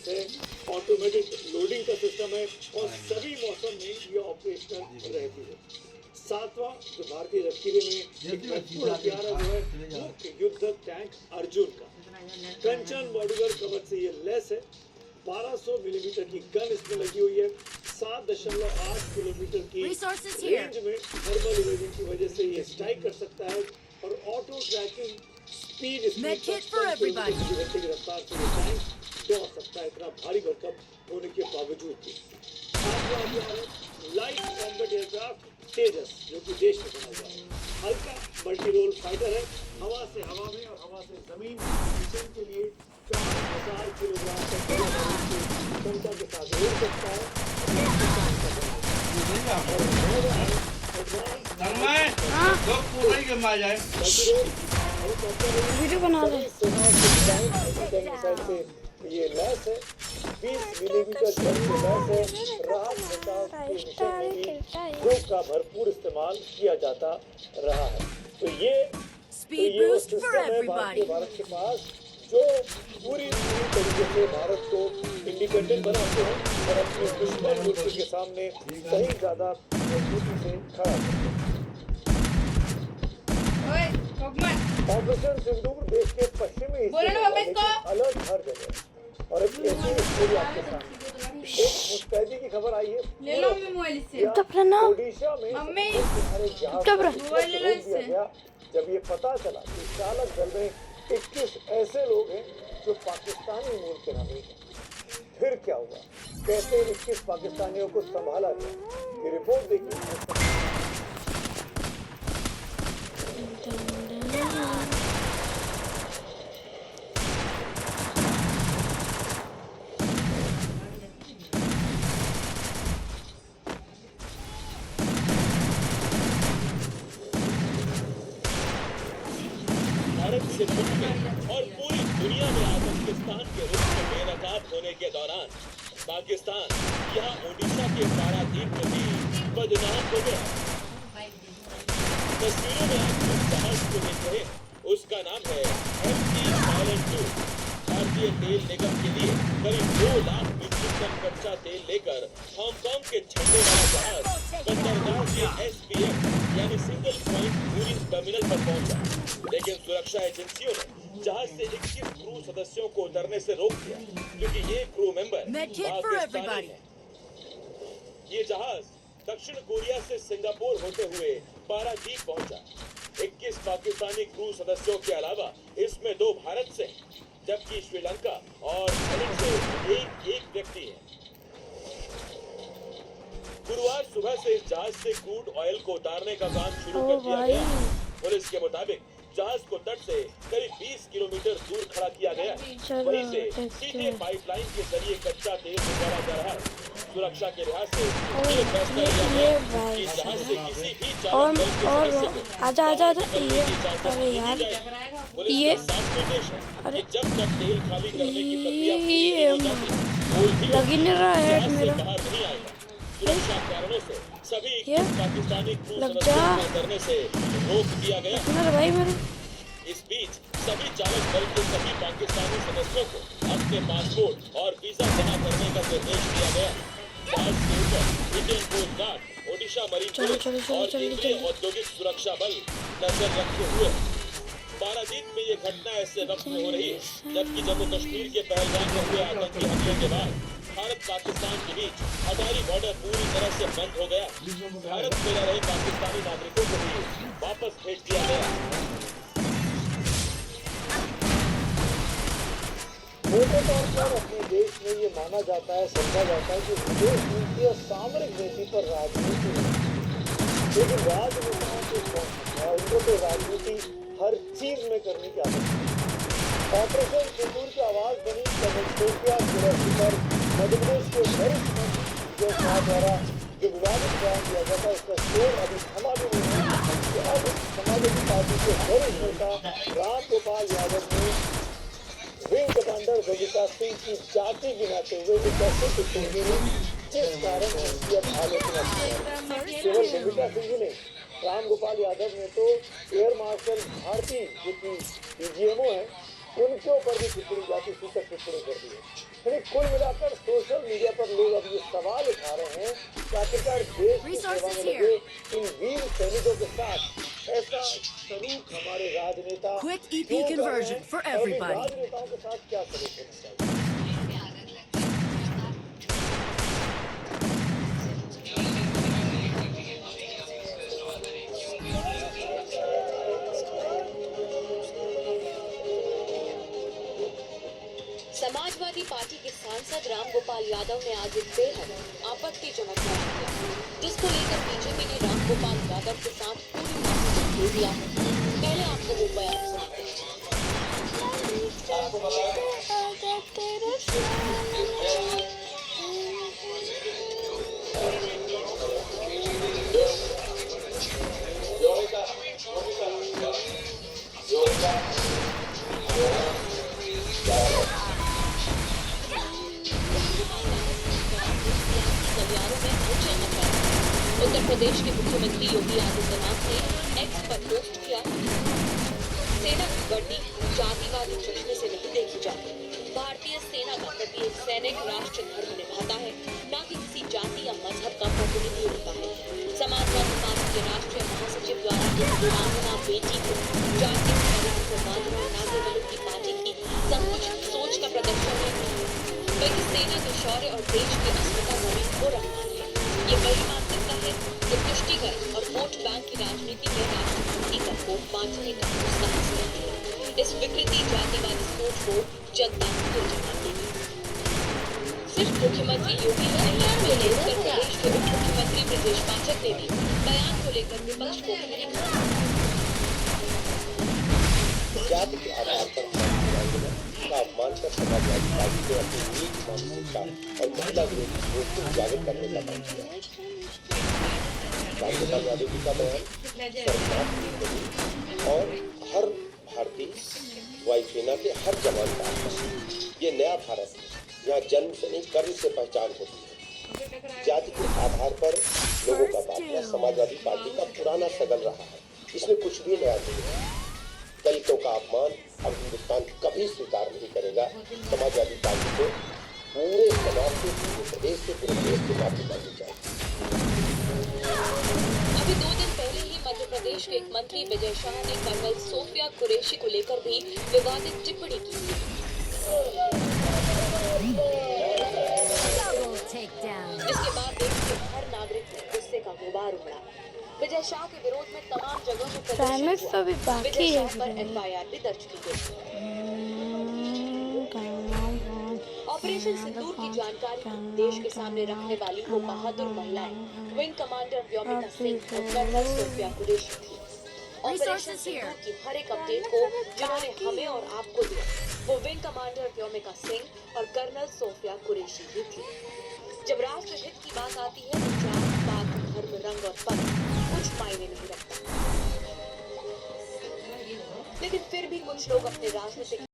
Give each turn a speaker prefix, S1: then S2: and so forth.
S1: है, automatic loading का system है और सभी मौसम में ये ऑपरेशनल रहती है। सातवां जो भारतीय जखीरे में एक महत्वपूर्ण हथियार है वो है मुख्य युद्ध टैंक अर्जुन का। कंचन मॉड्यूलर कवच से ये लेस है। 1200 मिलीमीटर की गन इसमें लगी हुई है। 7.8 किलोमीटर की रेंज में थर्मल इमेजिंग की वजह से ये स्ट्राइक कर सकता है और ऑटो ट्रैकिंग स्पीड इसकी 55 किलोमीटर की रफ्तार से ये टैंक दौड़ सकता है, इतना भारी भरकम होने के बावजूद भी। आठवां हथियार है लाइट कॉम्बैट एयरक्राफ्ट तेजस, जो कि देश में बना हुआ है। हल्का मल्टी रोल फाइटर है, हवा से हवा में और हवा से जमीन मिशन के लिए 4000 किलोग्राम तक क्षमता के साथ उड़ सकता है।
S2: वीडियो बना रहे
S1: ये लैस है 20 मिलीमीटर की लैस है। राहत बचाव के मिशन में भी ग्रुप का भरपूर इस्तेमाल किया जाता रहा है। तो ये वो सिस्टम है भारत के पास जो पूरी तरीके से भारत को इंडिपेंडेंट बनाते हैं और अपने दुश्मन मुल्क के सामने कहीं ज्यादा मजबूती से खड़ा करते हैं। ऑपरेशन सिंदूर देश के पश्चिमी हिस्से में अलर्ट हर जगह और एक ऐसी स्टोरी आपके सामने। एक मुस्तैदी की खबर आई है ओडिशा में दिया गया जब ये पता चला कि चालक दल में 21 ऐसे लोग हैं जो पाकिस्तानी मूल के नागरिक हैं। फिर क्या हुआ, कैसे 21 पाकिस्तानियों को संभाला गया, ये रिपोर्ट देखिए। भारत से मुक्त और पूरी दुनिया में आतंकिस्तान के रूप में बेनकाब होने के दौरान पाकिस्तान यहाँ ओडिशा के पारादीप में भी बदनाम हो गया। तस्वीरों में आप जिस जहाज को देख रहे हैं उसका नाम है MT Silent 2। भारतीय तेल निगम के लिए करीब 2 लाख मीट्रिक टन कच्चा तेल लेकर हांगकांग के झंडे वाला जहाज बंदरगाह के SPM यानी सिंगल पॉइंट मूविंग टर्मिनल पर पहुंचा, लेकिन सुरक्षा एजेंसियों ने जहाज से 21 क्रू सदस्यों को उतरने से रोक दिया क्योंकि ये क्रू मेंबर पाकिस्तानी हैं। ये जहाज दक्षिण कोरिया से सिंगापुर होते हुए पारादीप पहुंचा। 21 पाकिस्तानी क्रू सदस्यों के अलावा इसमें 2 भारत से, जबकि श्रीलंका और थाईलैंड से एक व्यक्ति है। गुरुवार सुबह से इस जहाज से क्रूड ऑयल को उतारने का काम शुरू कर दिया गया। पुलिस के मुताबिक जहाज को तट से करीब 20 किलोमीटर दूर खड़ा किया गया। वहीं से सीधे पाइपलाइन के जरिए कच्चा तेल निकाला जा रहा है। सुरक्षा के लिहाज से ये फैसला लिया गया कि जहाज से किसी भी चालक दल के सदस्य को
S2: आजा अरे यार ये
S1: अरे जब तक तेल खाली करने की प्रक्रिया पूरी हो जाती
S2: लग ही नहीं रहा है मेरा।
S1: बाहर नहीं आएगा। सुरक्षा कारणों से सभी 21 पाकिस्तानी क्रू सदस्यों को उतरने से रोक दिया गया।
S2: भाई मेरे
S1: इस बीच सभी चालक दल के सभी पाकिस्तानी सदस्यों को अपने पासपोर्ट और वीजा जमा करने का निर्देश दिया गया। जहाज के ऊपर Indian coast guard, Odisha marine police और केंद्रीय औद्योगिक सुरक्षा बल नजर रखे हुए। पारादीप में ये घटना ऐसे वक्त में हो रही है जबकि जम्मू कश्मीर के पहलगाम में हुए आतंकी हमले के बाद भारत पाकिस्तान के बीच हमारी बॉर्डर पूरी तरह से बंद हो गया। भारत में रह रहे पाकिस्तानी नागरिकों को भी वापस भेज दिया गया। मोटे तौर पर अपने देश में ये माना जाता है, समझा जाता है कि विदेश नीति और सामरिक नीति पर राजनीति है, लेकिन राजनेताओं को कौन है, उनको तो राजनीति हर चीज में करने की आदत है। ऑपरेशन सिंदूर की आवाज बनी कमेंटोपिया पर मध्य प्रदेश के वरिष्ठ मंत्री जो द्वारा जो विवादित बयान दिया गया था उसका शोर अभी थमा भी नहीं है। अब समाजवादी पार्टी के वरिष्ठ नेता राम गोपाल यादव ने विंग कमांडर बबीता सिंह की जाति गिनाते हुए जो कैसे टिप्पणी जिस कारण उनकी अब आलोचना की। केवल बबीता सिंह ही नहीं, राम गोपाल यादव ने तो एयर मार्शल भारती जो कि DGMO है उनके ऊपर भी टिप्पणी, जाति सूचक टिप्पणी कर दी है। यानी कुल मिलाकर सोशल मीडिया पर लोग अब ये सवाल उठा रहे हैं कि आखिरकार देश की सेवा में लगे इन वीर सैनिकों के साथ ऐसा सलूक हमारे राजनेता
S3: Quick EP
S1: क्यों कर रहे
S3: conversion
S1: हैं
S3: for
S1: और हमें
S3: everybody.
S1: राजनेताओं के साथ क्या सलूक होना चाहिए।
S4: समाजवादी पार्टी के सांसद रामगोपाल यादव ने आज एक बेहद आपत्तिजनक बयान दिया, जिसको लेकर बीजेपी ने रामगोपाल यादव के साथ पूरी माफी दे दिया है। पहले आपको वो बयान सुनाते हैं। उत्तर प्रदेश के मुख्यमंत्री योगी आदित्यनाथ ने एक्स पर पोस्ट किया, सेना की वर्दी जातिवादी चश्मे से नहीं देखी जाती। भारतीय सेना का प्रत्येक सैनिक राष्ट्र धर्म निभाता है, न कि किसी जाति या मजहब का प्रतिनिधि होता है। समाजवादी पार्टी के राष्ट्रीय महासचिव द्वारा आंगना बेटी को जाति को बांधना न केवल उनकी पार्टी की संकुचित सोच का प्रदर्शन है, बल्कि सेना के शौर्य और देश की अस्मिता को भी हो रहा है। ये बड़ी मानसिकता है जो तुष्टिकरण और वोट बैंक की राजनीति में राष्ट्रभक्ति का वोट बांटने का नुस्खा हासिल है। इस विकृति जातिवादी सोच को जनता भूल जाती है। सिर्फ मुख्यमंत्री योगी ही नहीं, बल्कि उत्तर प्रदेश के उप मुख्यमंत्री ब्रजेश पाठक ने भी बयान को लेकर विपक्ष को घेरी
S5: जाति के आधार पर का अपमान कर समाजवादी पार्टी को अपनी नीच मानसिकता और महिला विरोधी सोच को उजागर करने का काम किया। रामगोपाल यादव जी का बयान सरकार की और हर भारतीय वायुसेना के हर जवान का आत्मा। ये नया भारत है, यहाँ जन्म से नहीं कर्म से पहचान होती है। जाति के आधार पर लोगों का बांटना समाजवादी पार्टी का पुराना सगल रहा है, इसमें कुछ भी नया नहीं है। दलितों का अपमान अब हिंदुस्तान कभी स्वीकार नहीं करेगा। समाजवादी पार्टी को पूरे समाज से, पूरे प्रदेश से, पूरे देश से माफी मांगनी चाहिए।
S4: अभी 2 दिन पहले ही मध्य प्रदेश के एक मंत्री विजय शाह ने कर्नल सोफिया कुरैशी को लेकर भी विवादित टिप्पणी की थी। जिसके बाद देश के हर नागरिक में गुस्से का गुबार उमड़ा। विजय शाह के विरोध में तमाम जगहों पर प्रदर्शन हुआ। विजय शाह पर एफआईआर भी दर्ज की गई। ऑपरेशन सिंदूर की जानकारी देश के सामने रखने वाली वो बहादुर महिलाएं विंग कमांडर व्योमिका सिंह और कर्नल सोफिया कुरैशी थी। ऑपरेशन सिंदूर की हर एक अपडेट को जिन्होंने हमें और आपको दिया, वो विंग कमांडर व्योमिका सिंह और कर्नल सोफिया कुरैशी ही थी। जब राष्ट्र हित की बात आती है तो जात पात धर्म रंग और पद कुछ मायने नहीं रखता, लेकिन फिर भी कुछ लोग अपने राजनीतिक